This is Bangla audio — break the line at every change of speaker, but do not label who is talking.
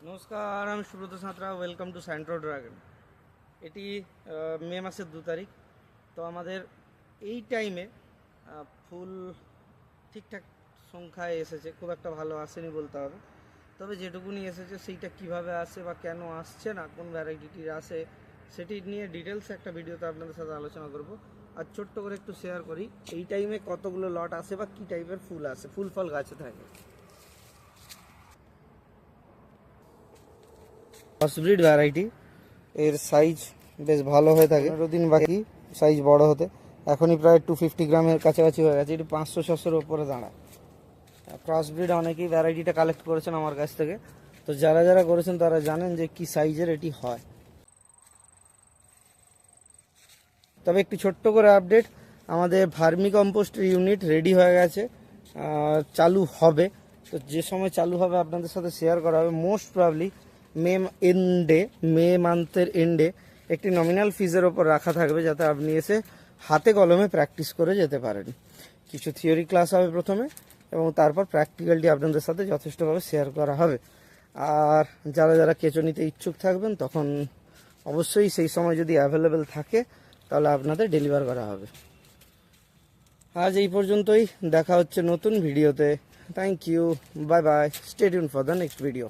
নমস্কার, আমি Subrata Santra. Welcome to Santro dragon. এটি মে মাসের 2 তারিখ। তো আমাদের এই টাইমে ফুল ঠিকঠাক সংখ্যায় এসেছে, খুব একটা ভালো আসেনি বলতে হবে। তবে যেটুকুনি এসেছে সেইটা কিভাবে আসে বা কেন আসছে না, কোন ভ্যারাইটির আসে, সেটি নিয়ে ডিটেলস একটা ভিডিওতে আপনাদের সাথে আলোচনা করব। আর ছোট্ট করে একটু শেয়ার করি এই টাইমে কতগুলো লট আসে বা কী টাইপের ফুল আসে, ফুল ফল গাছে থাকে। ক্রসব্রিড ভ্যারাইটি, এর সাইজ বেশ ভালো হয়ে থাকে। 15 দিন বাকি সাইজ বড় হতে, এখনই প্রায় 250 গ্রামের কাছাকাছি হয়ে গেছে। এটি 500-600-র ওপরে দাঁড়ায়। ক্রসব্রিড অনেকেই ভ্যারাইটিটা কালেক্ট করেছেন আমার কাছ থেকে। তো যারা যারা করেছেন তারা জানেন যে কি সাইজের এটি হয়। তবে একটি ছোট্ট করে আপডেট, আমাদের ভার্মি কম্পোস্টের ইউনিট রেডি হয়ে গেছে, চালু হবে। তো যে সময় চালু হবে আপনাদের সাথে শেয়ার করা হবে। মোস্ট প্রবলি মে মান্থের এন্ডে একটি নমিনাল ফিজের ওপর রাখা থাকবে, যাতে আপনি এসে হাতে কলমে প্র্যাকটিস করে যেতে পারেন। কিছু থিওরি ক্লাস হবে প্রথমে, এবং তারপর প্র্যাকটিক্যালটি আপনাদের সাথে যথেষ্টভাবে শেয়ার করা হবে। আর যারা যারা কেঁচো নিতে ইচ্ছুক থাকবেন, তখন অবশ্যই সেই সময় যদি অ্যাভেলেবেল থাকে তাহলে আপনাদের ডেলিভার করা হবে। আজ এই পর্যন্তই, দেখা হচ্ছে নতুন ভিডিওতে। Thank you, bye bye, stay tune for the next video.